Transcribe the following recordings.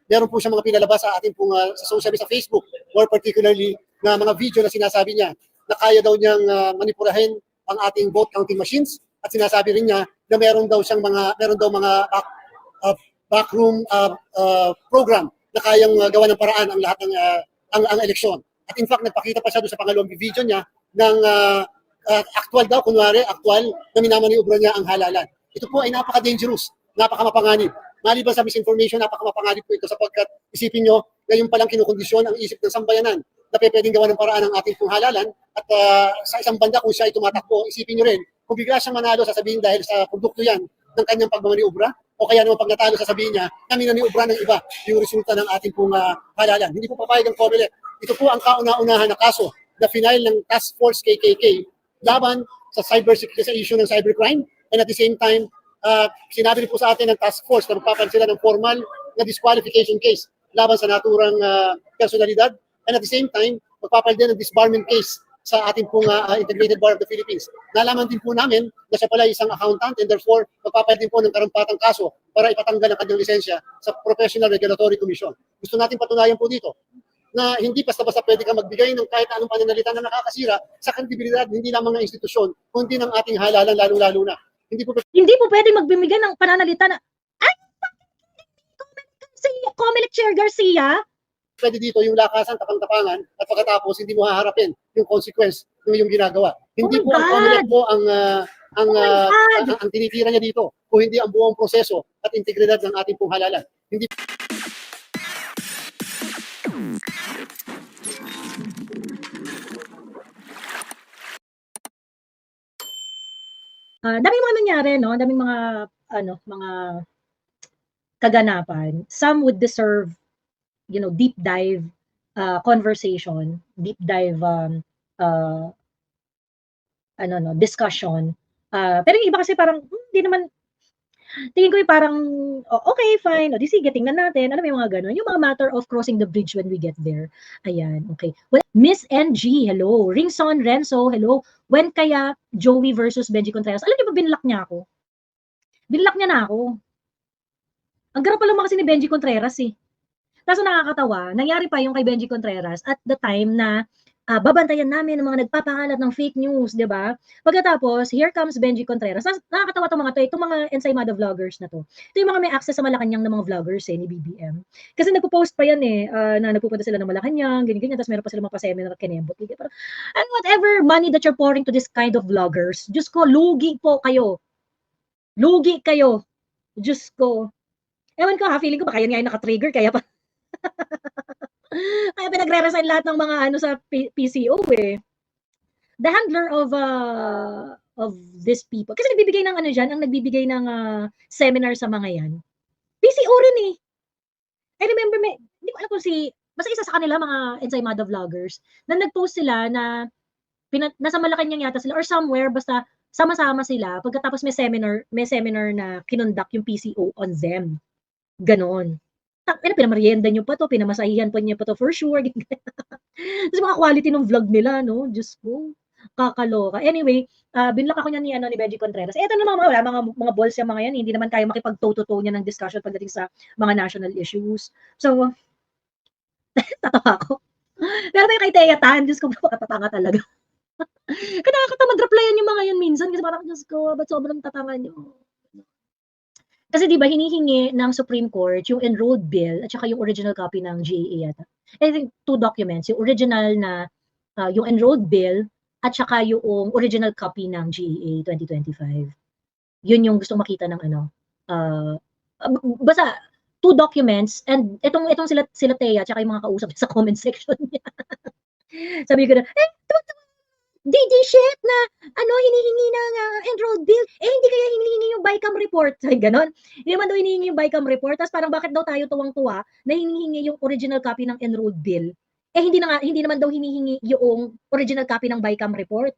meron po siya mga pinalabas sa ating pong sa social media, sa Facebook, more particularly na mga video na sinasabi niya na kaya daw niyang manipulahin ang ating vote counting machines, at sinasabi rin niya na meron daw mga backroom program na kayang gawa ng paraan ang lahat ng ang eleksyon. At in fact, nagpakita pa siya doon sa pangalawang video niya ng actual na minamaniobra niya ang halalan. Ito po ay napaka-dangerous, napaka-mapanganib. Maliban sa misinformation, napaka-mapanganib po ito sapagkat isipin nyo, ngayon palang kinukondisyon ang isip ng sambayanan na pwedeng gawa ng paraan ng ating pong halalan, at sa isang banda kung siya ay tumatakbo, isipin nyo rin, kung bigla siyang manalo, sasabihin dahil sa produkto yan ng kanyang pagmamaniobra, o kaya naman pag natalo, sasabihin niya na minaniobra ng iba yung resulta ng ating pong halalan. Hindi po papayag ang COMELEC. Ito po ang kauna-unahan na kaso na final ng Task Force KKK laban sa cybersecurity, sa issue ng cybercrime, and at the same time, sinabi rin po sa atin ng task force na magpapan sila ng formal na disqualification case laban sa naturang personalidad, and at the same time, magpapal din ng disbarment case sa ating pong Integrated Bar of the Philippines. Nalaman din po namin na siya pala isang accountant, and therefore magpapal din po ng karampatang kaso para ipatanggal ang kanyang lisensya sa Professional Regulatory Commission. Gusto natin patunayan po dito na hindi basta-basta pwede ka magbigay ng kahit anong pananalita na nakakasira sa kredibilidad, hindi lamang ng institusyon, kundi ng ating halalan, lalo-lalo na. Hindi po pwede magbibigay ng pananalita na, ay, si COMELEC Chair Garcia? Pwede dito yung lakasan, tapang-tapangan, at pagkatapos hindi mo haharapin yung consequence ng iyong ginagawa. Hindi po ang COMELEC po ang tinitira niya dito, kung hindi ang buong proseso at integridad ng ating pong halalan. Hindi daming mga nangyari, no? Daming mga kaganapan. Some would deserve, deep dive conversation, deep dive discussion. Pero yung iba kasi parang hindi naman, tingin ko yung parang okay, fine, o di sige, tingnan natin. Ano, may mga ganun. Yung mga matter of crossing the bridge when we get there. Ayan, okay. Well, Miss NG, hello. Ringson Renzo, hello. When kaya Joey versus Benji Contreras? Alam niyo ba, binlock niya ako? Binlock niya na ako. Ang garap pala kasi ni Benji Contreras eh. Kaso nakakatawa, nangyari pa yung kay Benji Contreras at the time na babantayan namin ng mga nagpapakalat ng fake news, di ba? Pagkatapos, here comes Benji Contreras. Nakakatawa itong mga to, itong mga Ensaymada vloggers na to. Ito yung mga may access sa Malacanang ng mga vloggers ni BBM. Kasi nagpo-post pa yan na nagpupunta sila ng Malacanang, ganyan-ganyan, tapos meron pa sila mga pa-seminar at kinembot. And whatever money that you're pouring to this kind of vloggers, Diyos ko, lugi po kayo. Lugi kayo. Diyos ko. Ewan ko feeling ko baka yan nga yung naka-trigger, kaya pa. Kaya pinagre-resign lahat ng mga sa PCO eh. The handler of these people. Kasi nagbibigay ng ang nagbibigay ng seminar sa mga yan. PCO rin eh. I remember, hindi ko alam kung basta isa sa kanila mga Ensaymada vloggers, na nag-post sila na nasa Malacanang yata sila or somewhere, basta sama-sama sila. Pagkatapos may seminar na kinonduct yung PCO on them. Ganon. Pinamarienda nyo pa to, pinamasahihan pa niya pa to for sure. Tapos mga quality ng vlog nila, no? Diyos ko, kakaloka. Anyway, binlock ako niya ni Benji Contreras. Ito naman mga balls yung mga yan, hindi naman kaya makipag-toe-to-toe niya ng discussion pagdating sa mga national issues. So, tatawa ako. Pero may kay Thea Tan, Diyos ko, makatatanga talaga. Kaya nakakatamad replyan yung mga yun minsan kasi parang, Diyos ko, ba't sobrang tatanga nyo? Kasi 'di ba hinihingi ng Supreme Court yung enrolled bill at saka yung original copy ng GAA yata. I think 2 documents, yung original na yung enrolled bill at saka yung original copy ng GAA 2025. Yun yung gustong makita ng basta 2 documents, and itong sila Thea at saka yung mga kausap sa comment section niya. Sabi ko na, DD shit na hinihingi ng enrolled bill, hindi kaya hinihingi yung BICAM report. Ay, ganon. Hindi naman daw hinihingi yung BICAM report, tapos parang bakit daw tayo tuwang-tuwa na hinihingi yung original copy ng enrolled bill. Hindi naman daw hinihingi yung original copy ng BICAM report.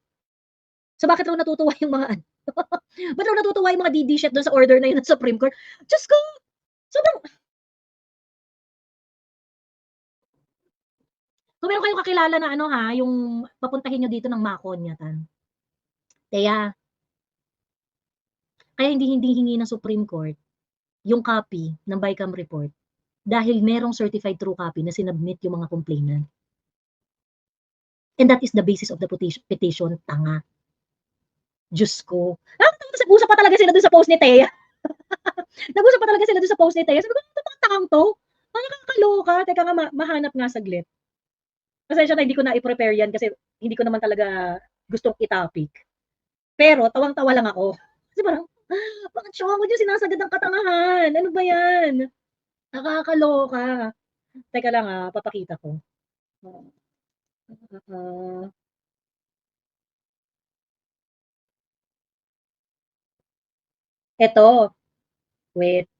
So bakit daw natutuwa yung mga ba't daw natutuwa yung mga DD shit doon sa order na yun ng Supreme Court? Diyos ko! Sobrang kung meron kayong kakilala na yung papuntahin nyo dito ng Makonyatan. Kaya hindi hingi ng Supreme Court yung copy ng BICAM report. dahil merong certified true copy na sinubmit yung mga complainant. And that is the basis of the petition, tanga. Diyos ko. Nag-usap pa talaga sila dun sa post ni Thea. Nag-usap pa talaga sila dun sa post ni Thea. Sabi ko, ano mga takang to? Ano nakakaloka? Teka nga, mahanap nga saglit. Pasensya na, hindi ko na i-prepare yan kasi hindi ko naman talaga gustong i-topic. Pero, tawang-tawa lang ako. Kasi parang, bakit siya ako dyan sinasagad ng katangahan? Ano ba yan? Nakakaloka. Teka lang papakita ko. Eto. Wait.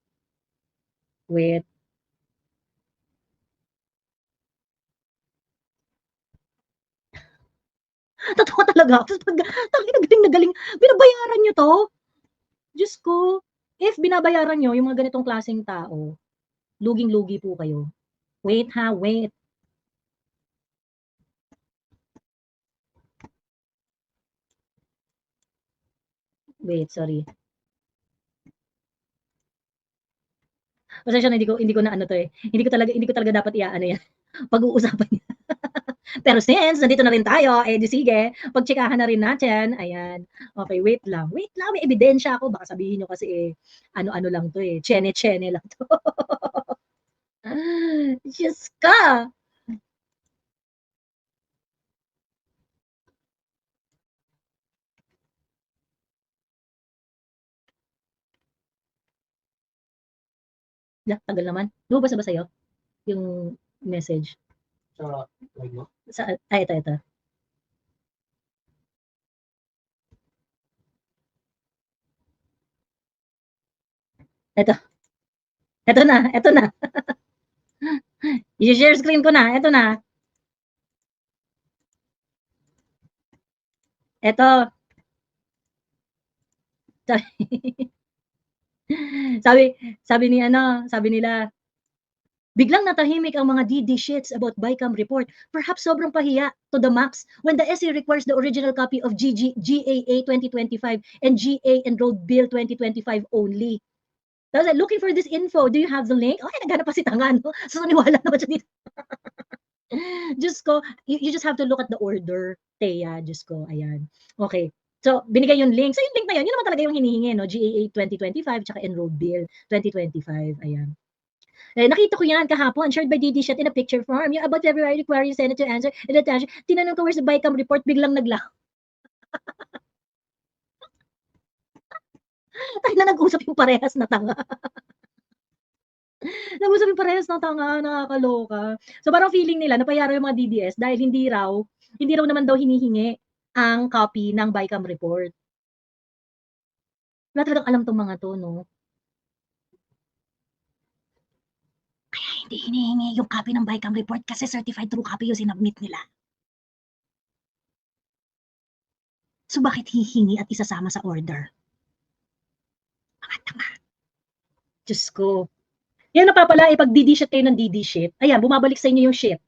Totoo talaga ako. Tangina, galing. Binabayaran nyo to? Diyos ko. If binabayaran nyo yung mga ganitong klaseng tao, luging-lugi po kayo. Wait. Wait, sorry. Pasensya na, hindi ko na ano to eh. Hindi ko talaga dapat iaano yan. Pag-uusapan niya. Pero since nandito na rin tayo, di sige, pagtsikahan na rin natin. Ayan. Okay, wait lang, may ebidensya ako. Baka sabihin nyo kasi ano-ano lang to eh. Chene lang to. Diyos ka! Tagal naman. Lumabas na ba sa'yo? Yung message? Ito. Ito na. I-share screen ko na. Ito na. Ito. Sabi nila, biglang natahimik ang mga DD shits about BICAM report. Perhaps sobrang pahiya to the max when the SE requires the original copy of GAA 2025 and GA Enrolled Bill 2025 only. Tapos, looking for this info. Do you have the link? Okay, naghanap pa si Tanga, no? So, naniwala naman siya dito. Diyos ko, you just have to look at the order, Thea. Diyos ko, ayan. Okay. So, binigay yung link. So, yung link na yun naman talaga yung hinihingi, no? GAA 2025 tsaka Enrolled Bill 2025. Ayan. Nakita ko yan kahapon, shared by DD Shet in a picture form. Yung about February requiring Senate to answer in attention. Tinanong ko where's the BICAM report, biglang naglaho. Tayo na nag-usap yung parehas na tanga. Nag-usap yung parehas na tanga, nakakaloka. So parang feeling nila, napayaro yung mga DDS dahil hindi raw naman daw hinihingi ang copy ng BICAM report. Wala talagang alam tong mga to, no? Kaya hindi hinihingi yung copy ng BICAM report kasi certified true copy yung sinubmit nila. So bakit hihingi at isasama sa order? Mga tanga. Diyos ko. Yan napapala, pag DD shit kayo ng DD shit, ayan, bumabalik sa inyo yung shit.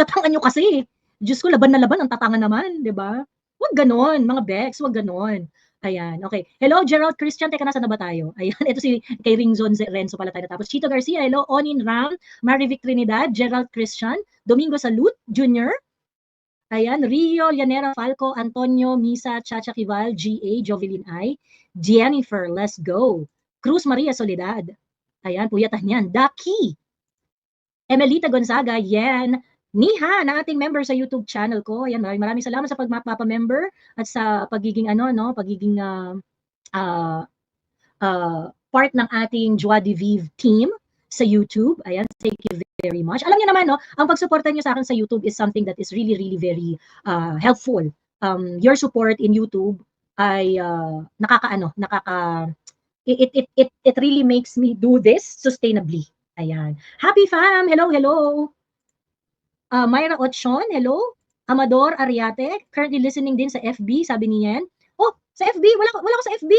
Tatangan nyo kasi. Diyos ko, laban na laban, ang tatanga naman, di ba? Huwag ganon, mga Bex, huwag ganon. Ayan, okay. Hello, Gerald Christian. Teka, nasa na ba tayo? Ayan, ito si kay Ringzon Renzo pala tayo. Tapos Chito Garcia, hello, Onin Ram, Marivic Trinidad, Gerald Christian, Domingo Salud, Jr., ayan, Rio, Llanera, Falco, Antonio, Misa, Chacha Kival, GA, Jovelyn I, Jennifer, let's go. Cruz Maria Soledad, ayan, puyatan yan. Daki, Emelita Gonzaga, yan. Niha, na ating member sa YouTube channel ko. Ayan, maraming salamat sa pagmapa-member at sa pagiging pagiging part ng ating Joie de Vive team sa YouTube. Ayan, thank you very much. Alam niyo naman, no, ang pagsuporta niyo sa akin sa YouTube is something that is really, really very helpful. Your support in YouTube ay it really makes me do this sustainably. Ayan. Happy fam! Hello. Myra Otchon, hello. Amador Ariate, currently listening din sa FB, sabi niyan. Oh, sa FB, wala ko sa FB.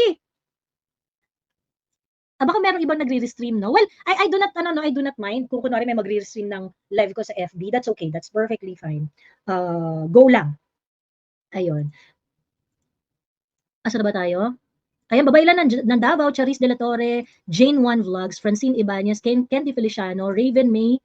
Baka merong ibang nagre-stream, no? Well, I do not mind kung kunwari may magre-stream ng live ko sa FB. That's okay. That's perfectly fine. Go lang. Ayun. Asa na ba tayo? Ayan, babaylan ng Davao, Charis de la Torre, Jane One Vlogs, Francine Ibanez, Candy Feliciano, Raven May,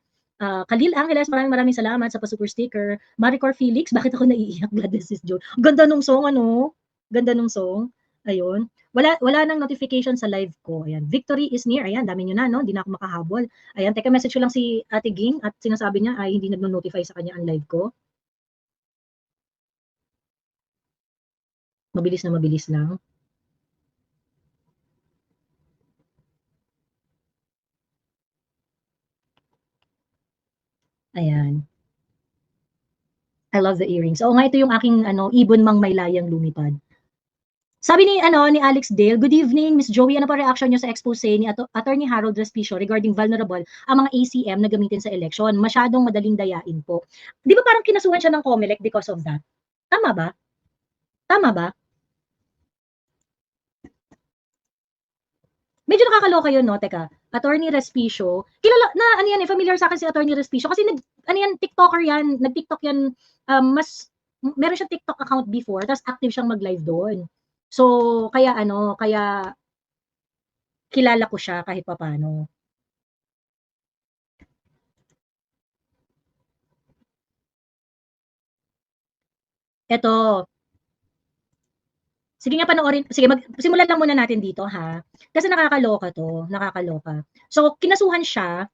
Khalil Angeles, maraming salamat sa pa-super sticker. Maricor Felix, bakit ako naiiyak? God bless this Joe. Ganda nung song, ano? Ganda nung song. Ayun. Wala nang notification sa live ko. Ayan. Victory is near. Ayan, dami nyo na, no? Hindi na ako makahabol. Ayan, teka, message ko lang si Ate Ging at sinasabi niya ay hindi nagno-notify sa kanya ang live ko. Mabilis lang. Ayan. I love the earrings. Oo nga, ito yung aking ibon mang may layang lumipad. Sabi ni Alex Dale, good evening, Miss Joey, ano pa reaction niyo sa expose ni Attorney Harold Respicio regarding vulnerable ang mga ACM na gamitin sa election? Masyadong madaling dayain po. Di ba parang kinasuhan siya ng COMELEC because of that? Tama ba? Tama ba? Medyo nakakaloka yun, no? Teka, Attorney Respicio, kilala na, familiar sa akin si Attorney Respicio kasi TikToker yan, nag-TikTok yan, meron siyang TikTok account before, tapos active siyang mag-live doon. So, kaya kilala ko siya kahit papaano. Eto. Sige nga panoorin. Sige, simulan lang muna natin dito, ha. Kasi nakakaloka to, nakakaloka. So, kinasuhan siya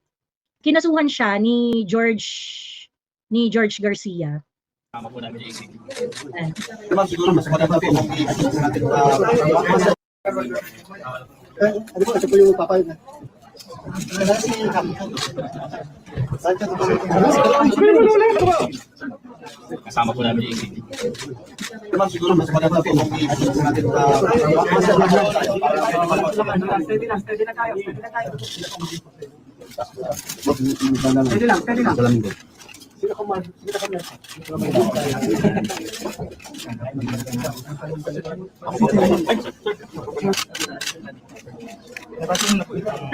ni George Garcia. Tama po namin yung ACT. Naman siguro mas maganda po kung i-assess natin Ano po, ito po yung papayag na. Kasama po namin yung ACT. naman siguro mas maganda po kung i-assess natin Pwede lang.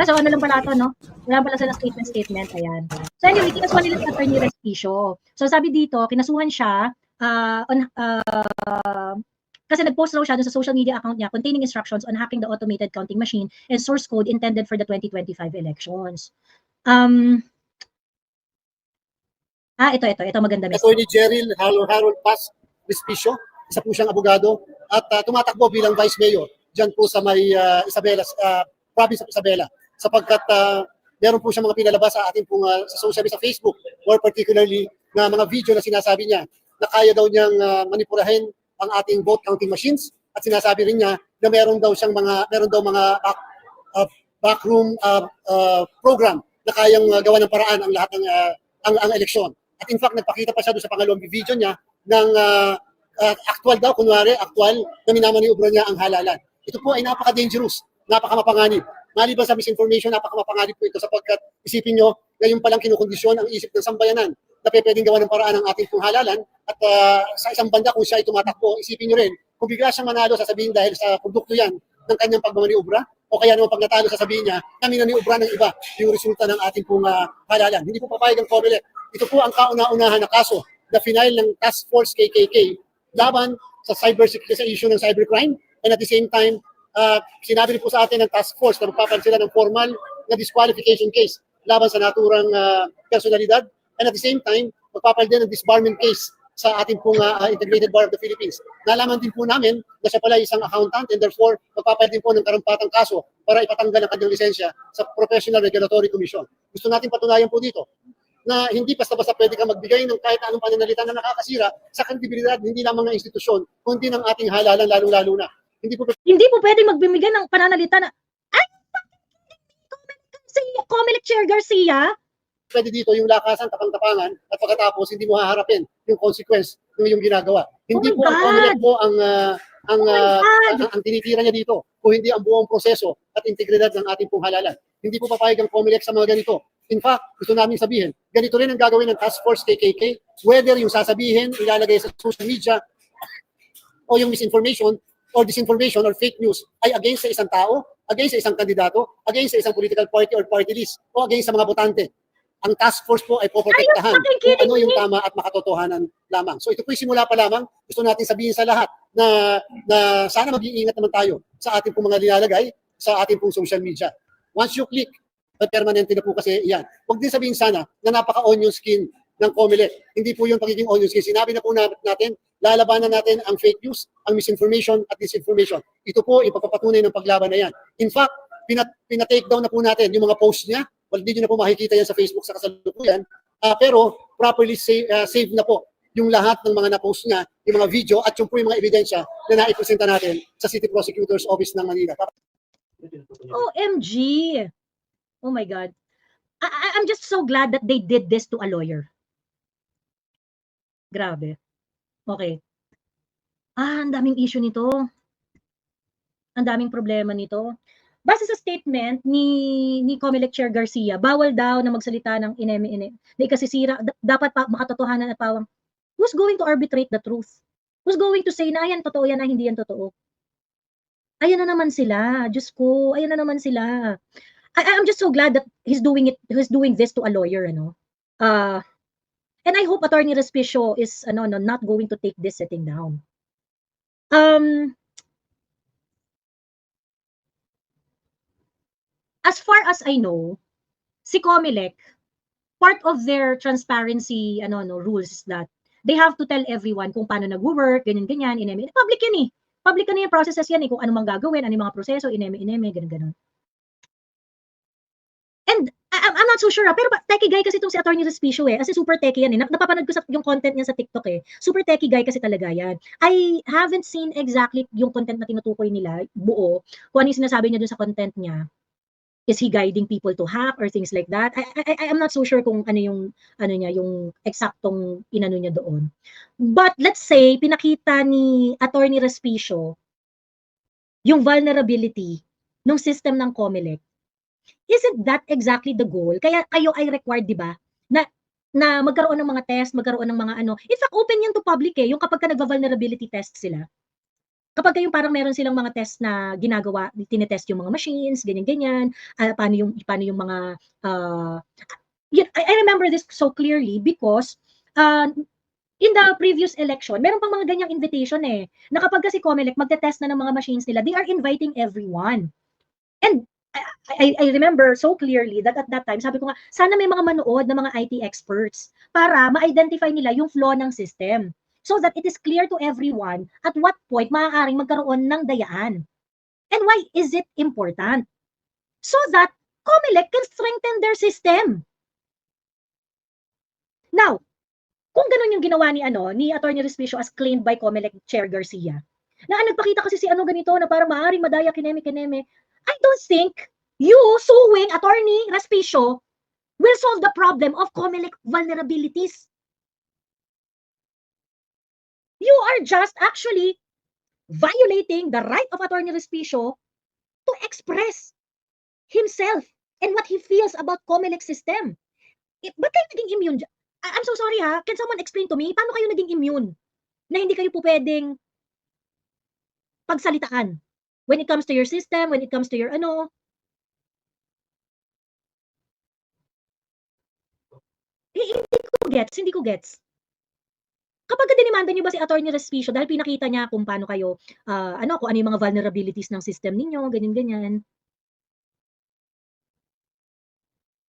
So, ano lang pala ito, no? Wala pala sa statement, ayan. So, anyway, kinasuhan nila sa Attorney Respicio. So, sabi dito, kinasuhan siya kasi nag-post raw siya dun sa social media account niya containing instructions on hacking the automated counting machine and source code intended for the 2025 elections. Ito maganda. Attorney Jeril Harold Paz Respicio, isa po siyang abogado at tumatakbo bilang Vice Mayor dyan po sa may province of Isabela sapagkat meron po siyang mga pinalabas sa ating pong sa social media, sa Facebook, more particularly na mga video na sinasabi niya na kaya daw niyang manipulahin ang ating vote counting machines at sinasabi rin niya na meron daw mga backroom program na kayang gawa ng paraan ang lahat ng ang eleksyon. At in fact, nagpakita pa siya doon sa pangalawang video niya ng actual na minamaniobra niya ang halalan. Ito po ay napaka-dangerous, napaka-mapanganib. Maliban sa misinformation, napaka-mapanganib po ito sapagkat isipin nyo, ngayon palang kinukondisyon ang isip ng sambayanan na pwedeng gawa ng paraan ng ating pong halalan at sa isang banda kung siya ay tumatakbo, isipin nyo rin, kung bigla siyang manalo, sasabihin dahil sa produkto yan ng kanyang pagmamaniobra o kaya naman pag natalo, sasabihin niya na minaniobra ng iba yung resulta ng ating pong halalan. Hindi po papayag ang COMELEC. Ito po ang kauna-unahan na kaso na final ng Task Force KKK laban sa cybersecurity, sa issue ng cybercrime, and at the same time, sinabi rin po sa atin ng Task Force na magpapan sila ng formal na disqualification case laban sa naturang personalidad, and at the same time, magpapal din ng disbarment case sa ating pong Integrated Bar of the Philippines. Nalaman din po namin na siya pala isang accountant and therefore magpapal din po ng karampatang kaso para ipatanggal ang kanyang lisensya sa Professional Regulatory Commission. Gusto natin patunayan po dito na hindi basta-basta pwede kang magbigay ng kahit anong pananalita na nakakasira sa kredibilidad hindi lamang ng institusyon, kundi ng ating halalan lalong-lalo na. Hindi po pwedeng magbibigay ng pananalita na si COMELEC Chair Garcia. Pwede dito yung lakasan, tapang-tapangan at pagkatapos hindi mo haharapin yung consequence ng iyong ginagawa. Hindi po ang COMELEC po ang tinitira niya dito, kung hindi ang buong proseso at integridad ng ating pong halalan. Hindi po papayag ang COMELEC sa mga ganito. In fact, gusto namin sabihin, ganito rin ang gagawin ng Task Force KKK, whether yung sasabihin, ilalagay sa social media, o yung misinformation, or disinformation, or fake news, ay against sa isang tao, against sa isang kandidato, against sa isang political party or party list, o against sa mga botante. Ang task force po ay poprotektahan kung ano yung tama at makatotohanan lamang. So ito po yung simula pa lamang. Gusto natin sabihin sa lahat na sana mag-iingat naman tayo sa ating pong mga nilalagay sa ating pong social media. Once you click, permanente na po kasi yan. Huwag din sabihin sana na napaka-onion skin ng COMELEC. Hindi po yung pagiging onion skin. Sinabi na po natin, lalabanan natin ang fake news, ang misinformation at disinformation. Ito po, ipagpapatunay ng paglaban na yan. In fact, pina-take down na po natin yung mga posts niya. Well, hindi nyo na po makikita yan sa Facebook sa kasalukuyan. Pero properly save na po yung lahat ng mga na-post niya, yung mga video at yung po yung mga ebidensya na naipresenta natin sa City Prosecutor's Office ng Manila. OMG! Oh my God. I'm just so glad that they did this to a lawyer. Grabe. Okay. Ang daming issue nito. Ang daming problema nito. Base sa statement ni COMELEC Chair Garcia, bawal daw na magsalita ng ineme-ine. Na ikasisira, dapat makatotohanan at pawang. Who's going to arbitrate the truth? Who's going to say na yan totoo yan na hindi yan totoo? Ayan na naman sila. Diyos ko, ayan na naman sila. I'm just so glad that he's doing this to a lawyer, and I hope Attorney Respicio is not going to take this sitting down. As far as I know, si COMELEC, part of their transparency rules is that they have to tell everyone kung paano nag-work, ganyan-ganyan, ineme. Public yan eh. Public na yung processes yan eh, kung ano mang gagawin, ano yung mga proseso, ineme, ganyan-ganyan. And I'm not so sure, pero techie guy kasi itong si Attorney Respicio eh. Kasi super techie yan eh. Napapanood ko yung content niya sa TikTok eh. Super techie guy kasi talaga yan. I haven't seen exactly yung content na tinutukoy nila, buo, kung ano yung sinasabi niya dun sa content niya. Is he guiding people to hack or things like that? I'm not so sure kung ano yung eksaktong inano niya doon. But let's say pinakita ni Attorney Respicio yung vulnerability ng system ng COMELEC. Isn't that exactly the goal? Kaya kayo ay required, 'di ba? Na magkaroon ng mga test, magkaroon ng mga In fact, open 'yan to public eh, yung kapag ka nagva-vulnerability test sila. Kapag yung parang meron silang mga test na ginagawa, tinetest yung mga machines, ganyan-ganyan, paano yung mga I remember this so clearly because in the previous election, meron pang mga ganyang invitation eh, na kapag kasi COMELEC magte-test na ng mga machines nila, they are inviting everyone. And I remember so clearly that at that time, sabi ko nga, sana may mga manood na mga IT experts para ma-identify nila yung flaw ng system. So that it is clear to everyone at what point maaaring magkaroon ng dayaan. And why is it important? So that COMELEC can strengthen their system. Now, kung ganun yung ginawa ni Attorney Respicio as claimed by COMELEC Chair Garcia, na nagpakita kasi si ganito na para maaaring madaya kineme, I don't think you suing Attorney Respicio will solve the problem of COMELEC vulnerabilities. You are just actually violating the right of Attorney Respicio to express himself and what he feels about COMELEC system. Ba't kayo naging immune? I'm so sorry ha. Can someone explain to me, paano kayo naging immune? Na hindi kayo po pwedeng pagsalitaan when it comes to your system, when it comes to your Hindi ko gets. Kapag dinimanda niyo ba si Attorney Respicio dahil pinakita niya kung paano kayo, kung ano yung mga vulnerabilities ng system ninyo, ganyan-ganyan.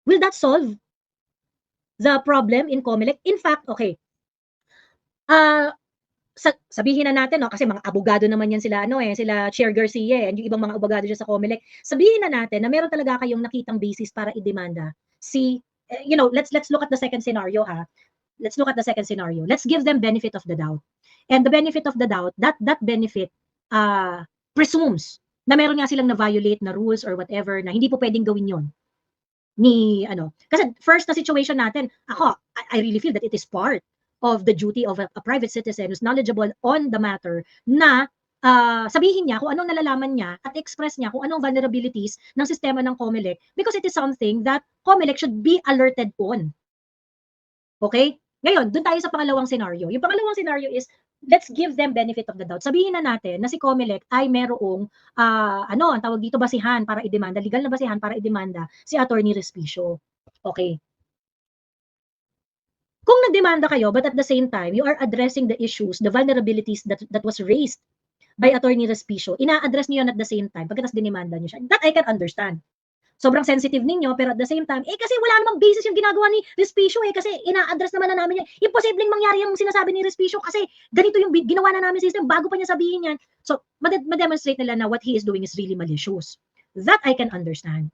Will that solve the problem in COMELEC? In fact, okay. Sabihin na natin, kasi mga abogado naman yan sila, sila Chair Garcia, and yung ibang mga abogado dyan sa COMELEC. Sabihin na natin na meron talaga kayong nakitang basis para idemanda. Let's look at the second scenario, ha. Let's look at the second scenario. Let's give them benefit of the doubt. And the benefit of the doubt, that benefit presumes na meron nga silang na-violate na rules or whatever na hindi po pwedeng gawin yon. Kasi first na situation natin, I really feel that it is part of the duty of a private citizen who's knowledgeable on the matter na sabihin niya kung anong nalalaman niya at express niya kung anong vulnerabilities ng sistema ng COMELEC because it is something that COMELEC should be alerted on. Okay? Ngayon, doon tayo sa pangalawang scenario. Yung pangalawang scenario is, let's give them benefit of the doubt. Sabihin na natin na si COMELEC ay merong, ang tawag dito, basihan para idemanda, legal na basihan para idemanda si Attorney Respicio. Okay. Kung nagdemanda kayo, but at the same time, you are addressing the issues, the vulnerabilities that was raised by Attorney Respicio, ina-address niyo yun at the same time, pagkatapos dinimanda niyo siya. That I can understand. Sobrang sensitive ninyo, pero at the same time, kasi wala namang basis yung ginagawa ni Respicio kasi ina-address naman na namin yan. Imposibleng mangyari yung sinasabi ni Respicio kasi ganito yung ginawa na namin system bago pa niya sabihin yan. So, ma-demonstrate nila na what he is doing is really malicious. That I can understand.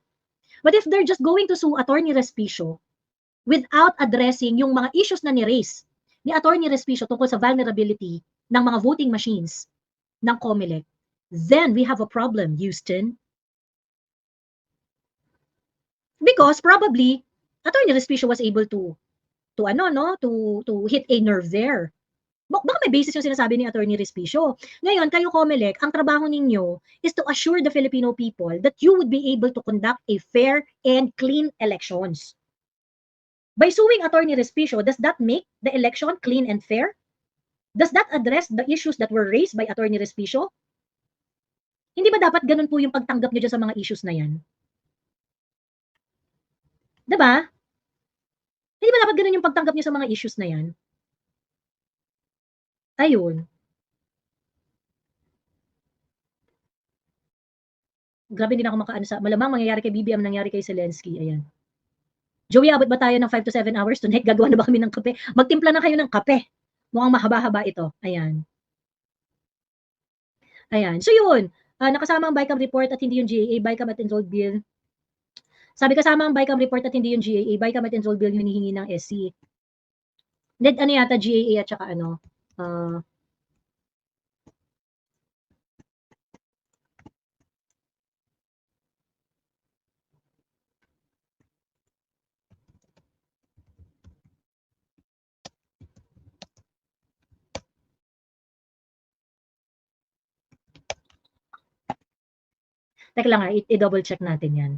But if they're just going to sue Attorney Respicio without addressing yung mga issues na ni-raise ni Attorney Respicio tungkol sa vulnerability ng mga voting machines ng COMELEC, then we have a problem, Houston. Because probably Attorney Respicio was able to hit a nerve there. Baka may basis yung sinasabi ni Attorney Respicio. Ngayon, kayo COMELEC, ang trabaho ninyo is to assure the Filipino people that you would be able to conduct a fair and clean elections. By suing Attorney Respicio, does that make the election clean and fair? Does that address the issues that were raised by Attorney Respicio? Hindi ba dapat ganun po yung pagtanggap nyo dyan sa mga issues na yan? Diba? Hindi ba dapat ganun yung pagtanggap nyo sa mga issues na yan? Ayun. Grabe, hindi na ako makaano sa, malamang mangyayari kay BBM, nangyari kay Zelensky. Ayan. Joey, abot ba tayo ng 5 to 7 hours tonight? Gagawa na ba kami ng kape? Magtimpla na kayo ng kape. Mukhang mahaba-haba ito. Ayan. Ayan. So yun, nakasama ang BICAM report at hindi yung GAA, BICAM at enrolled bill. Sabi kasama ang BICAM report at hindi yung GAA, BICAM at enrolled bill yung hinihingi ng SC. Ano yata GAA at saka ano, teka lang i-double check natin yan.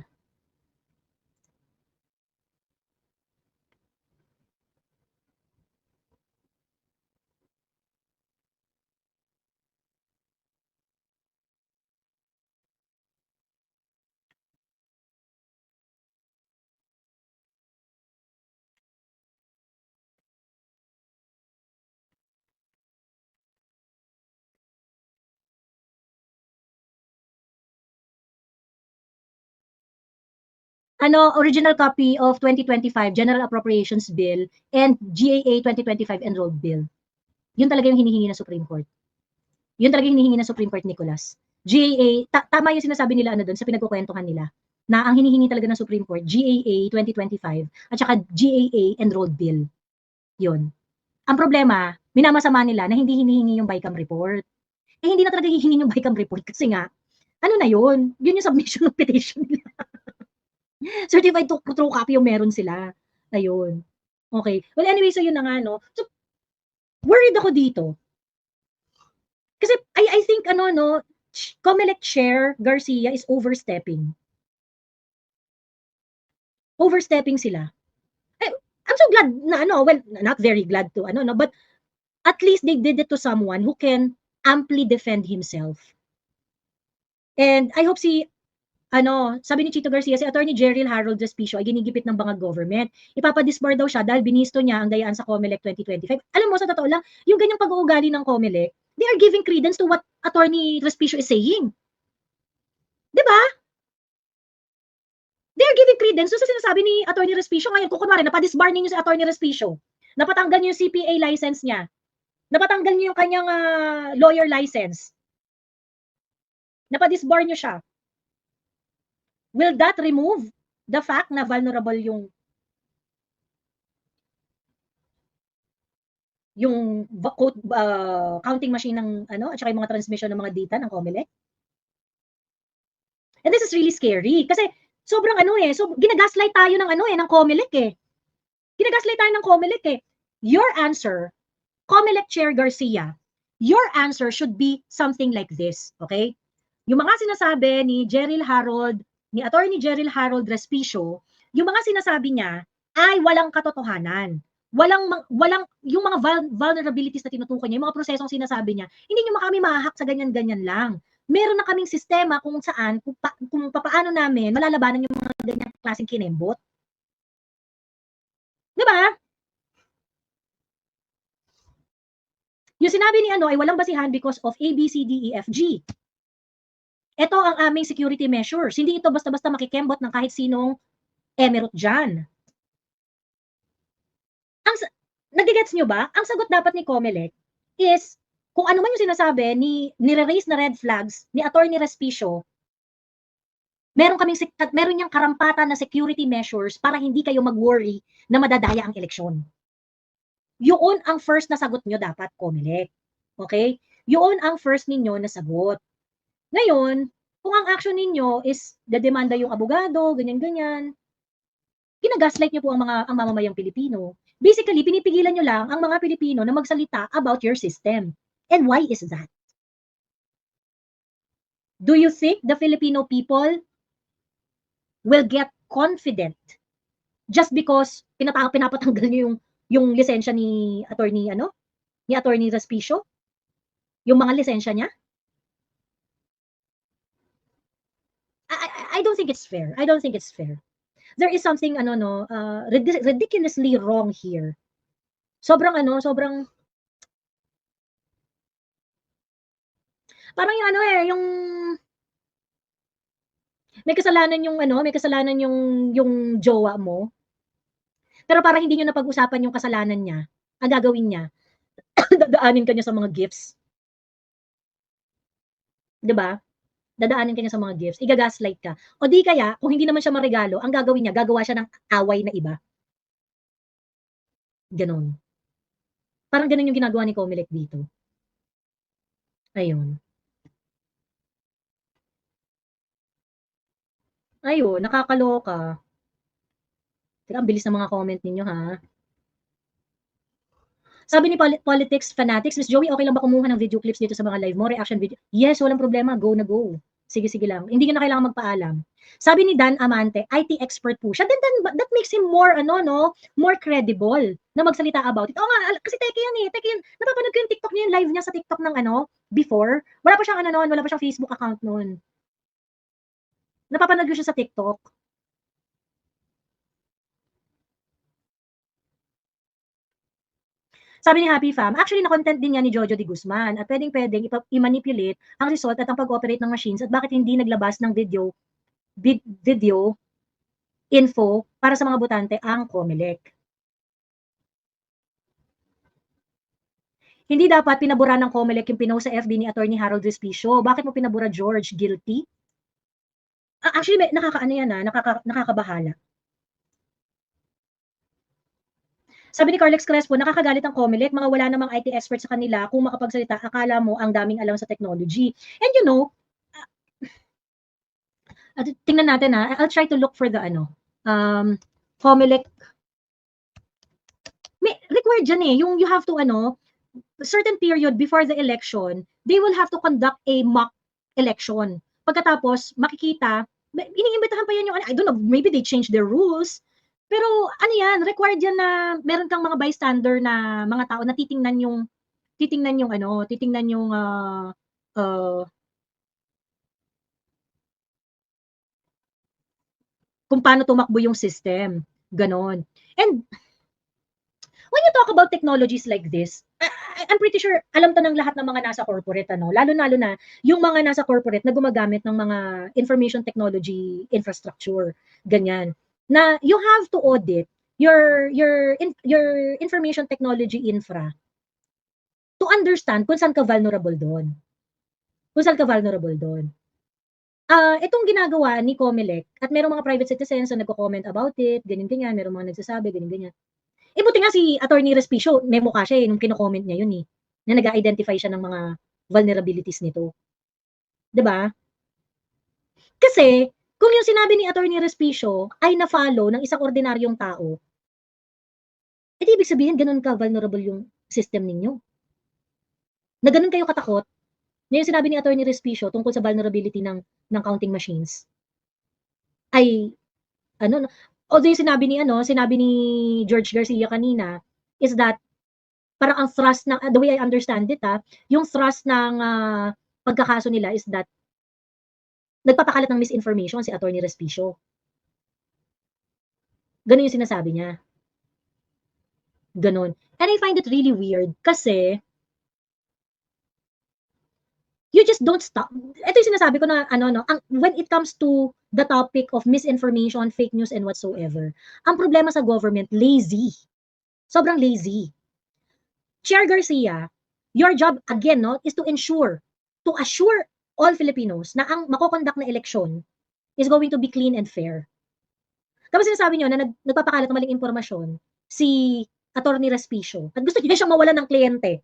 Original copy of 2025 General Appropriations Bill and GAA 2025 Enrolled Bill. Yun talaga yung hinihingi ng Supreme Court. Yun talaga yung hinihingi ng Supreme Court, Nicholas. GAA, tama yung sinasabi nila doon sa pinagkukwentuhan nila, na ang hinihingi talaga ng Supreme Court, GAA 2025 at saka GAA Enrolled Bill. Yun. Ang problema, minamasama nila na hindi hinihingi yung BICAM report. Hindi na talaga hihingi yung BICAM report kasi nga, ano na yun? Yun yung submission ng petition nila. Certified to true copy yung meron sila. Ayun. Okay. Well, anyway, so yun na nga, no? So, worried ako dito. Kasi, I think, COMELEC Chair Garcia is overstepping. Overstepping sila. I'm so glad na, well, not very glad to, but at least they did it to someone who can amply defend himself. And I hope sabi ni Chito Garcia, si Attorney Jerril Harold Respicio ay ginigipit ng bangag government. Ipapadisbar daw siya dahil binisto niya ang dayaan sa COMELEC 2025. Alam mo, sa totoo lang, yung ganyang pag-uugali ng COMELEC, they are giving credence to what Attorney Respicio is saying. Diba? They are giving credence sa sinasabi ni Attorney Respicio. Ngayon, kung kunwari, napadisbar ninyo si Attorney Respicio, napatanggal niyo yung CPA license niya, napatanggal niyo yung kanyang lawyer license, napadisbar niyo siya, will that remove the fact na vulnerable yung counting machine ng at saka yung mga transmission ng mga data ng COMELEC? And this is really scary kasi sobrang so ginagaslight tayo ng ng COMELEC eh. Ginagaslight tayo ng COMELEC eh. Your answer, COMELEC Chair Garcia, your answer should be something like this, okay? Yung mga sinasabi ni Attorney Jerril Harold Respicio, yung mga sinasabi niya ay walang katotohanan. Walang yung mga vulnerabilities na tinutukoy niya, yung mga prosesong sinasabi niya, hindi niyo kami mahahak sa ganyan-ganyan lang. Meron na kaming sistema kung saan, kung paano namin malalabanan yung mga ganyang klaseng kinembot. Diba? Yung sinabi ni ano ay walang basihan because of A, B, C, D, E, F, G. Ito ang aming security measures. Hindi ito basta-basta makikembot ng kahit sinong emirate dyan. Nagigets nyo ba? Ang sagot dapat ni COMELEC is, kung ano man yung sinasabi, nire-raise na red flags ni Attorney Respicio, meron niyang karampatan na security measures para hindi kayo mag-worry na madadaya ang eleksyon. Yun ang first na sagot nyo dapat, COMELEC. Okay? Yun ang first ninyo na sagot. Ngayon, kung ang action ninyo is dademanda yung abogado, ganyan-ganyan, ginagaslight nyo po ang mamamayang Pilipino. Basically, pinipigilan nyo lang ang mga Pilipino na magsalita about your system. And why is that? Do you think the Filipino people will get confident just because pinapatanggal nyo yung lisensya ni Attorney Respicio? Yung mga lisensya niya? I don't think it's fair. I don't think it's fair. There is something ridiculously wrong here. Sobrang parang yung may kasalanan yung jowa mo. Pero para hindi niyo napag-usapan yung kasalanan niya, ang gagawin niya, dadaanin ka niya sa mga gifts. 'Di ba? Dadaanin ka niya sa mga gifts, igagaslight ka. O di kaya, kung hindi naman siya maregalo, ang gagawin niya, gagawa siya ng away na iba. Ganon. Parang ganon yung ginagawa ni COMELEC dito. Ayun. Ayun, nakakaloka. Teka, ang bilis ng mga comment ninyo, ha? Sabi ni Politics Fanatics, Miss Joey, okay lang ba kumuha ng video clips dito sa mga live mo? Reaction video? Yes, walang problema. Go na go. Sige lang. Hindi na kailangan magpaalam. Sabi ni Dan Amante, IT expert po siya. Then that makes him more, more credible na magsalita about it. Oo nga, kasi teki yan. Napapanood ko yung TikTok niya, yung live niya sa TikTok ng before. Wala pa siyang Facebook account noon. Napapanood ko siya sa TikTok. Sabi ni Happy Fam, actually na-content din niya ni Jojo de Guzman at pwedeng i-manipulate ang result at ang pag-operate ng machines at bakit hindi naglabas ng video info para sa mga botante ang COMELEC. Hindi dapat pinabura ng COMELEC yung pinost sa FB ni Attorney Harold Respicio. Bakit mo pinabura, George? Guilty? Actually, nakakabahala. Sabi ni Carlex Crespo, nakakagalit ang COMELEC, mga wala namang IT experts sa kanila, kung makapagsalita, akala mo ang daming alam sa technology. And tingnan natin I'll try to look for the COMELEC. May required dyan yung you have to certain period before the election, they will have to conduct a mock election. Pagkatapos, makikita, iniimbitahan pa yan yung, I don't know, maybe they change their rules. Pero required yan na meron kang mga bystander na mga tao na titingnan yung kung paano tumakbo yung system. Ganon. And when you talk about technologies like this, I'm pretty sure alam to ng lahat ng mga nasa corporate, lalo na yung mga nasa corporate na gumagamit ng mga information technology infrastructure, ganyan. Na you have to audit your information technology infra to understand kung saan ka vulnerable doon. Itong ginagawa ni COMELEC at merong mga private citizens na nagko-comment about it, ganyan, merong mga nagsasabi, ganyan. Buti nga si Attorney Respicio, may mukha siya nung kino-comment niya yun na nag-identify siya ng mga vulnerabilities nito. 'Di ba? Kasi kung yung sinabi ni Attorney Respicio ay na-follow ng isang ordinaryong tao, ibig sabihin ganun ka vulnerable yung system ninyo. Na ganun kayo katakot na yung sinabi ni Attorney Respicio tungkol sa vulnerability ng counting machines ay although yung sinabi ni George Garcia kanina is that parang ang thrust ng the way I understand it yung thrust ng pagkakaso nila is that nagpapakalat ng misinformation si Attorney Respicio. Ganun yung sinasabi niya. Ganun. And I find it really weird kasi you just don't stop. Ito yung sinasabi ko na when it comes to the topic of misinformation, fake news, and whatsoever, ang problema sa government, lazy. Sobrang lazy. Chair Garcia, your job again is to assure all Filipinos na ang makokonduct na eleksyon is going to be clean and fair. Tapos sinasabi niyo na nagpapakalat ng maling impormasyon si Attorney Respicio at gusto niya siyang mawalan ng kliyente.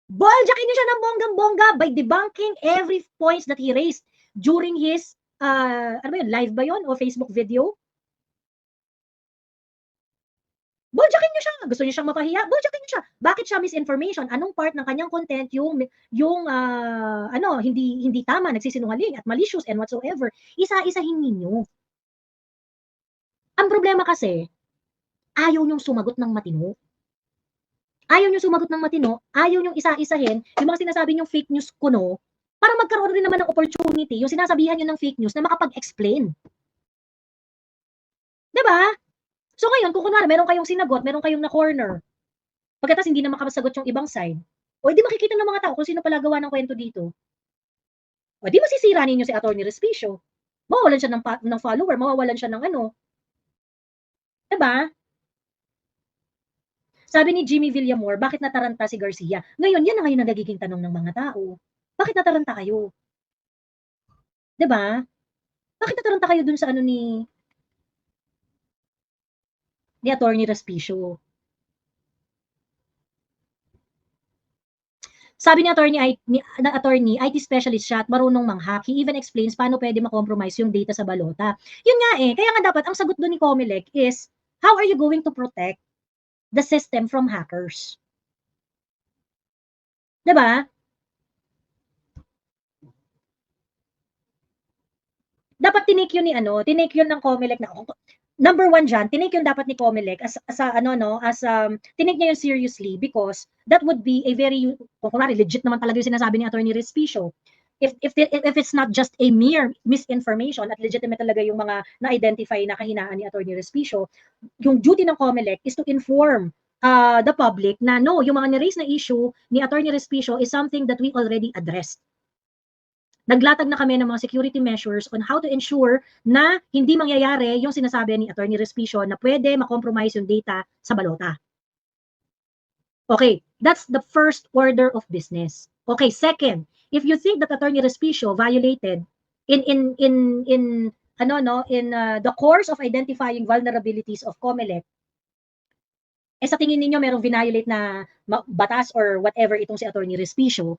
Baljakin niya siya ng bonggang-bongga by debunking every points that he raised during his live ba yun o Facebook video? Baljakin niyo siya. Gusto niyo siyang mapahiya? Baljakin niyo siya. Bakit siya misinformation? Anong part ng kanyang content yung hindi tama, nagsisinungaling at malicious and whatsoever? Isa-isahin ninyo. Ang problema kasi, ayaw niyong sumagot ng matino. Ayaw niyong sumagot ng matino, ayaw niyong isa-isahin yung mga sinasabi niyong fake news kuno para magkaroon rin naman ng opportunity yung sinasabihan niyo ng fake news na makapag-explain. Diba? So ngayon, kung kunwari meron kayong sinagot, meron kayong na-corner, pagkatapos hindi na makasagot yung ibang side, o di makikita ng mga tao kung sino pala gawa ng kwento dito. O di masisira ninyo si Attorney Respicio. Mawawalan siya ng follower, mawawalan siya ng Diba? Sabi ni Jimmy Villamor, bakit nataranta si Garcia? Ngayon, yan na ngayon nagiging tanong ng mga tao. Bakit nataranta kayo? Diba? Bakit nataranta kayo dun sa ni Attorney Respicio? Sabi ni attorney, IT specialist siya at marunong manghack. He even explains paano pwede makompromise yung data sa balota. Yun nga kaya nga dapat ang sagot doon ni Comelec is, how are you going to protect the system from hackers? Diba? Dapat tinake yun ng Comelec na, number one dyan, tinake yun dapat ni Comelec tinake niya yun seriously because that would be a very, kung kunwari, legit naman talaga yung sinasabi ni Attorney Respicio. If it's not just a mere misinformation at legitimate talaga yung mga na-identify na kahinaan ni Attorney Respicio, yung duty ng Comelec is to inform the public na no, yung mga niraise na issue ni Attorney Respicio is something that we already addressed. Naglatag na kami ng mga security measures on how to ensure na hindi mangyayari yung sinasabi ni Attorney Respicio na pwede makompromise yung data sa balota. Okay, that's the first order of business. Okay, second, if you think that Attorney Respicio violated in the course of identifying vulnerabilities of Comelec, sa tingin ninyo merong violate na batas or whatever itong si Attorney Respicio,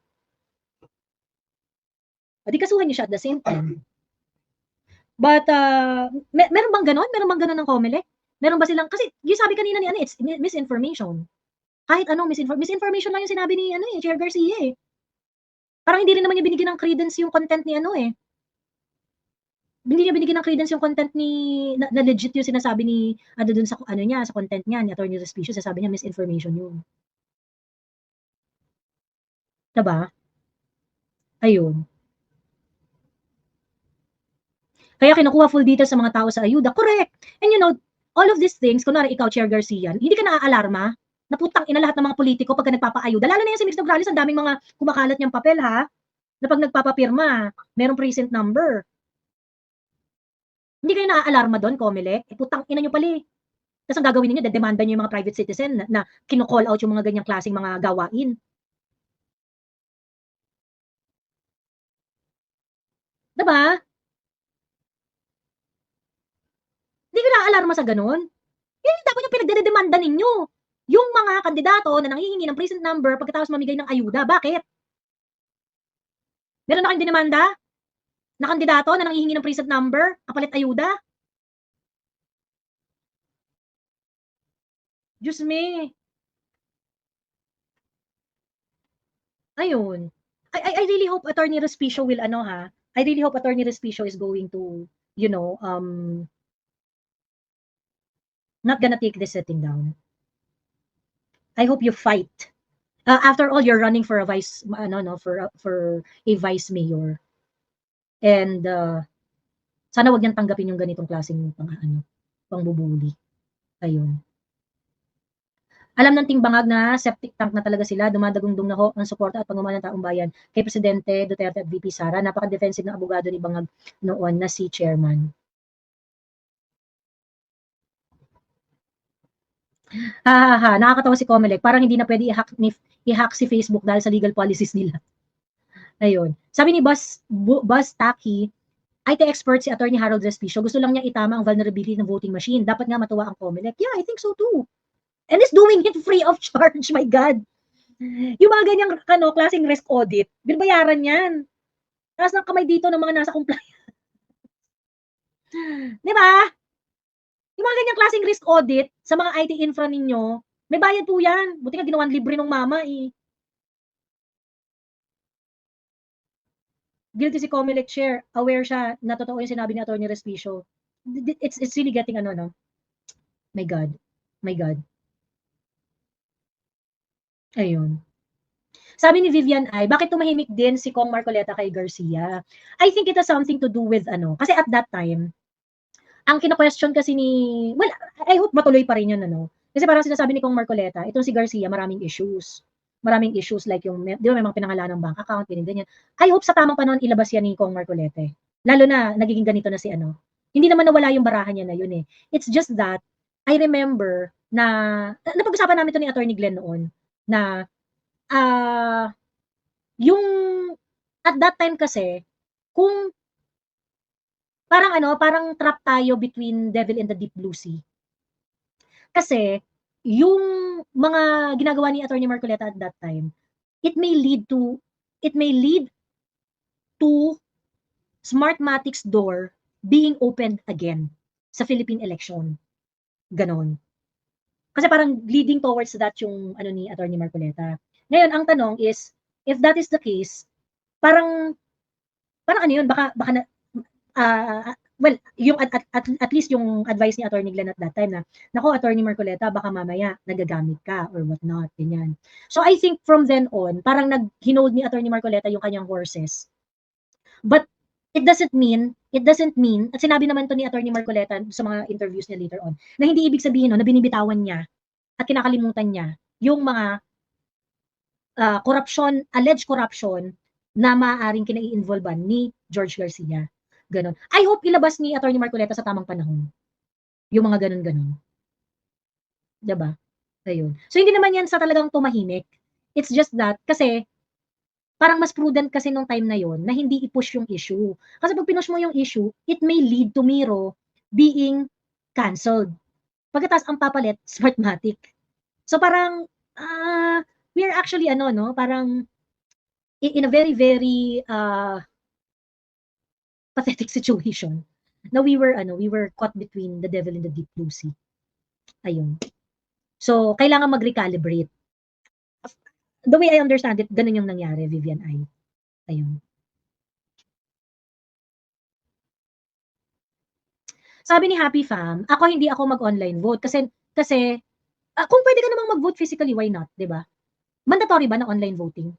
di kasuhan niyo siya at the same time. But, meron bang ganon? Meron bang ganon ng Comelec? Meron ba silang, kasi yung sabi kanina ni it's misinformation. Kahit anong misinformation lang yung sinabi ni Chair Garcia Parang hindi rin naman niya binigyan ng credence yung content ni Hindi niya binigyan ng credence yung content na legit yung sinasabi ni, dun sa sa content niya, ni Attorney Respicio, sasabi niya misinformation yun. Diba? Ayun. Kaya kinukuha full details sa mga tao sa ayuda. Correct. And all of these things, kunwari ikaw, Chair Garcia, hindi ka naaalarma na putang ina lahat ng mga politiko pagka nagpapaayuda. Lalo na yan si Mix Nograles, ang daming mga kumakalat niyang papel na pag nagpapapirma, merong present number. Hindi kayo naaalarma doon, Comelec? Putang ina niyo pala. Tapos ang gagawin niyo, dedemanda niyo yung mga private citizen na kino-call out yung mga ganyang klaseng mga gawain. Diba? Hindi ka naaalarma sa ganun. Yan dapat yung pinagdedemanda ninyo. Yung mga kandidato na nanghihingi ng present number pagkatapos mamigay ng ayuda. Bakit? Meron na kayong dinemanda na kandidato na nanghihingi ng present number kapalit ayuda? Diyos me. Ayun. I really hope Attorney Respicio will I really hope Attorney Respicio is going to, not gonna take this sitting down. I hope you fight. After all, you're running for a vice, for a vice mayor. And sana wag niyang tanggapin yung ganitong klaseng pangbubuli. Ayun. Alam ng timbangag na septic tank na talaga sila, dumadagundong na ho ang suporta at pagmamahal ng taong bayan kay Presidente Duterte at VP Sara. Napaka-defensive ng abogado ni Bangag noon na si Chairman. Nakakatawa si Comelec. Parang hindi na pwede i-hack si Facebook dahil sa legal policies nila. Ayun. Sabi ni Buzz Taki, IT expert si Attorney Harold Respicio, gusto lang niya itama ang vulnerability ng voting machine. Dapat nga matuwa ang Comelec. Yeah, I think so too. And is doing it free of charge. My God. Yung mga ganyang klaseng risk audit, binabayaran yan. Taas ng kamay dito ng mga nasa compliance. Di ba? Yung mga ganyang klaseng risk audit sa mga IT infra ninyo, may bayad po yan. Buti nga ginawan libre ng mama eh. Guilty si Comelec Chair. Aware siya na totoo yung sinabi ni Atty. Respicio. It's really getting no? My God. My God. Ayun. Sabi ni Vivian ay, bakit tumahimik din si Kong Marcoleta kay Garcia? I think it has something to do with kasi at that time, ang kina-question kasi well, I hope matuloy pa rin yun, Kasi parang sinasabi ni Kong Marcoleta, itong si Garcia, maraming issues. Maraming issues like yung, di ba may mga pinangalan ng bank account, ganyan. I hope sa tamang panahon ilabas yan ni Kong Marcoleta. Lalo na, nagiging ganito na si Hindi naman nawala yung barahan niya na yun eh. It's just that, I remember na napag-usapan namin to ni Attorney Glenn noon, na yung at that time kasi kung parang trap tayo between devil and the deep blue sea. Kasi yung mga ginagawa ni Attorney Marcoleta at that time, it may lead to Smartmatic's door being opened again sa Philippine election. Ganon. Kasi parang leading towards that yung ni Attorney Marcoleta. Ngayon, ang tanong is, if that is the case, parang yun, baka well, yung at least yung advice ni Attorney Glenn at that time na, nako, Attorney Marcoleta, baka mamaya nagagamit ka or whatnot, ganyan. So I think from then on, parang hinold ni Attorney Marcoleta yung kanyang horses. But it doesn't mean, at sinabi naman to ni Attorney Marcoleta sa mga interviews niya later on, na hindi ibig sabihin na binibitawan niya at kinakalimutan niya yung mga alleged corruption na maaaring kinai-involvean ni George Garcia. Ganon. I hope ilabas ni Attorney Marcoleta sa tamang panahon. Yung mga ganon-ganon. Diba? Ayun. So, hindi naman yan sa talagang tumahimik. It's just that, kasi, parang mas prudent kasi nung time na yon na hindi i-push yung issue. Kasi pag pinush mo yung issue, it may lead to Miro being canceled. Pagkatapos ang papalit, Smartmatic. So, parang, we are actually parang in a very very pathetic situation na we were caught between the devil and the deep blue sea. Ayun. So kailangan mag-recalibrate. The way I understand it, ganun yung nangyari, Vivian ay. Ayun. Sabi ni Happy Fam, hindi ako mag-online vote kasi kung pwede ka namang mag-vote physically, why not, 'di ba? Mandatory ba na online voting?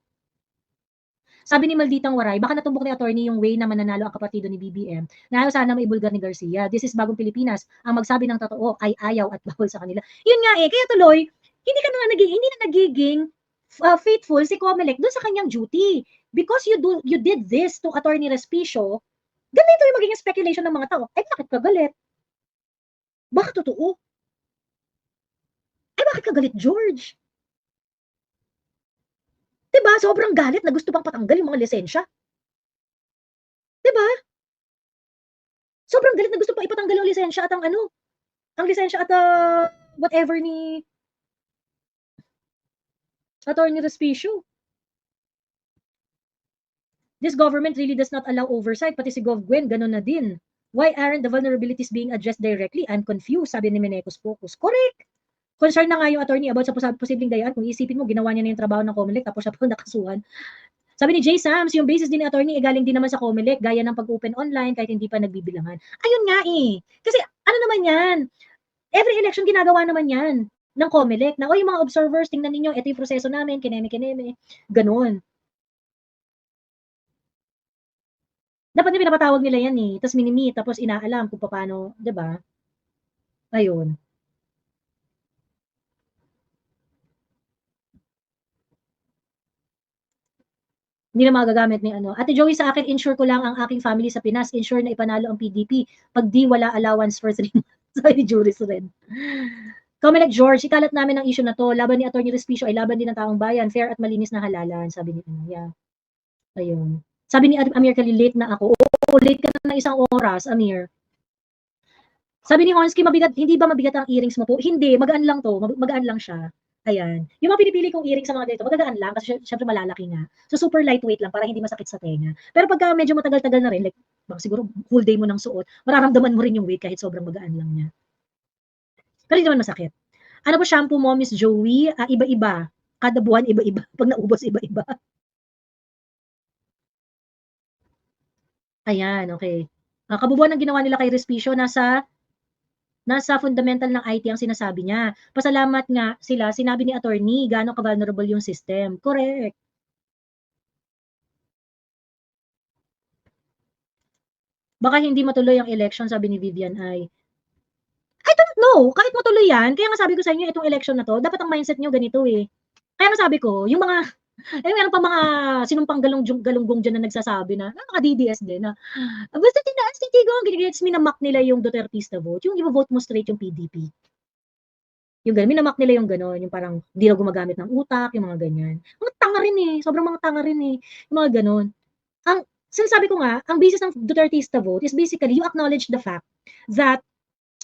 Sabi ni Malditang Waray, baka natumbok ni attorney yung way na mananalo ang kapatido ni BBM na ayaw sana maibulgar ni Garcia. This is bagong Pilipinas. Ang magsabi ng totoo ay ayaw at bawal sa kanila. Yun nga kaya tuloy, hindi na nagiging faithful si Comelec doon sa kanyang duty. Because you did this to Attorney Respicio, ganito yung magiging speculation ng mga tao. Ay, bakit ka galit? Baka totoo? Ay, bakit ka galit, George? Diba? Sobrang galit na gusto pang patanggal yung mga lisensya. Diba? Sobrang galit na gusto pang ipatanggal yung lisensya at ang lisensya at whatever ni Attorney Respicio. This government really does not allow oversight, pati si Gov. Gwen, ganun na din. Why aren't the vulnerabilities being addressed directly? I'm confused, sabi ni Menecos Focus. Correct! Concern na nga yung attorney about sa posibleng dayaan. Kung isipin mo, ginawa niya na yung trabaho ng Comelec, tapos siya pa nakasuhan. Sabi ni Jay Sams, yung basis din ni attorney, galing din naman sa Comelec, gaya ng pag-open online, kahit hindi pa nagbibilangan. Ayun nga eh. Kasi naman yan? Every election ginagawa naman yan ng Comelec, na yung mga observers, tingnan ninyo, ito yung proseso namin, kineme, ganun. Dapat na pinapatawag nila yan eh, tapos minimit, tapos inaalam kung paano, diba? Ayun. Hindi na magagamit ni ano. Ate Joey, sa akin, insure ko lang ang aking family sa Pinas. Insure na ipanalo ang PDP. Pag di, wala allowance for 3 months. Sabi ni Juris rin. Comment George, ikalat namin ang issue na to. Laban ni Atty. Respicio ay laban din ng taong bayan. Fair at malinis na halalan. Sabi ni ano. Yeah. Ayun. Sabi ni Amir Kali, late na ako. Oo, late ka na ng 1 oras, Amir. Sabi ni Honsky, mabigat, hindi ba mabigat ang earrings mo po? Hindi, magaan lang to. Magaan lang siya. Ayan. Yung mga pinipili kong earrings sa mga dito, magagaan lang kasi syempre malalaki nga. So super lightweight lang para hindi masakit sa tenga. Pero pagka medyo matagal-tagal na rin, like baka siguro whole day mo nang suot, mararamdaman mo rin yung weight kahit sobrang magaan lang niya. Pero hindi naman masakit. Ano po shampoo mo, Miss Joey? Iba-iba. Kada buwan, iba-iba. Pag naubos, iba-iba. Ayan, okay. Kabubuan ng ginawa nila kay Respicio, nasa fundamental ng IT ang sinasabi niya. Pasalamat nga sila, sinabi ni attorney, gaano ka-vulnerable yung system. Correct. Baka hindi matuloy ang election, sabi ni Vivian ay. I don't know, kahit matuloy yan, kaya nga sabi ko sa inyo, itong election na to, dapat ang mindset nyo ganito eh. Kaya nga sabi ko, yung mga, meron pa mga sinumpang galunggong dyan na nagsasabi na, nakaka-DDS din na, basta tinaas ni Tigong, ginigits minamak nila yung Dutertista vote, yung i-vote mo straight yung PDP. Yung gano'n, minamak nila yung gano'n, yung parang hindi na gumagamit ng utak, yung mga ganyan. Mga tanga rin eh, sobrang mga tanga rin eh, yung mga gano'n. Ang sinasabi ko nga, ang basis ng Dutertista vote is basically you acknowledge the fact that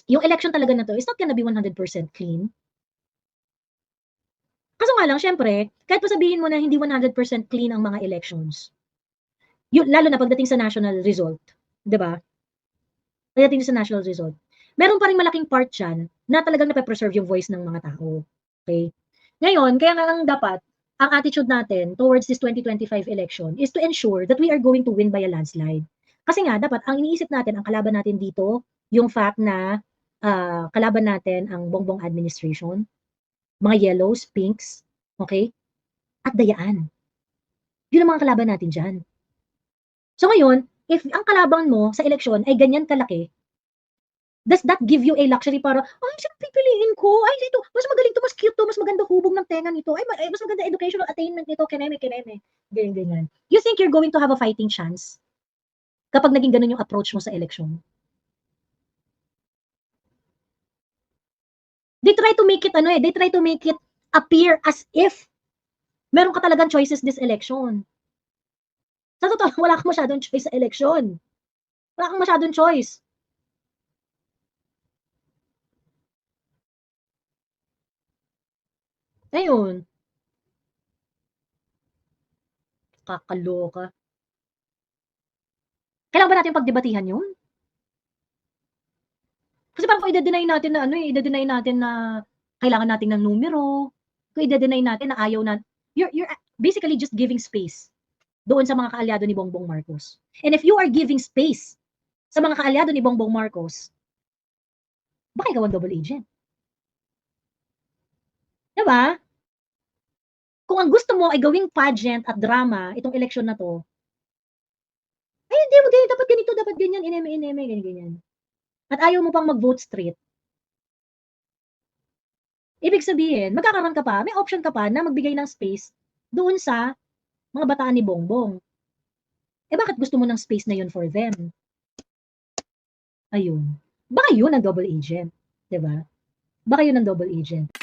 yung election talaga na to is not gonna be 100% clean. Kaso nga lang, syempre, kahit pa sabihin mo na hindi 100% clean ang mga elections, yun, lalo na pagdating sa national result, di ba? Pagdating sa national result, meron pa rin malaking part dyan na talagang nape-preserve yung voice ng mga tao. Okay? Ngayon, kaya nga ang dapat, ang attitude natin towards this 2025 election is to ensure that we are going to win by a landslide. Kasi nga, dapat, ang iniisip natin, ang kalaban natin dito, yung fact na kalaban natin ang Bongbong administration, mga yellows, pinks, okay? At dayaan. Yun ang mga kalaban natin dyan. So ngayon, if ang kalaban mo sa eleksyon ay ganyan kalaki, does that give you a luxury para, ay, sino pipiliin ko? Ay, ito, mas magaling to, mas cute to, mas maganda hubog ng tenga nito. Ay, mas maganda educational attainment nito, kineme. Ganyan. You think you're going to have a fighting chance kapag naging ganun yung approach mo sa eleksyon? They try to make it appear as if meron ka talagang choices this election. Sa totoo, wala kang masyadong choice sa election. Wala kang masyadong choice. Ayun. Kakaloka. Kailangan ba natin pagdebatihan yun? Kasi parang kung i-deny natin na i-deny natin na kailangan natin ng numero, kung i-deny natin na ayaw na, you're basically just giving space doon sa mga kaalyado ni Bongbong Marcos. And if you are giving space sa mga kaalyado ni Bongbong Marcos, baka ikaw ang double agent. Diba? Kung ang gusto mo ay gawing pageant at drama, itong eleksyon na to, ay hindi, dapat ganito, dapat ganyan, ineme, ganyan. At ayaw mo pang mag-vote straight. Ibig sabihin, magkakaroon ka pa, may option ka pa na magbigay ng space doon sa mga bataan ni Bongbong. Bakit gusto mo ng space na yun for them? Ayun. Baka yun ang double agent. Diba? Baka yun ang double agent.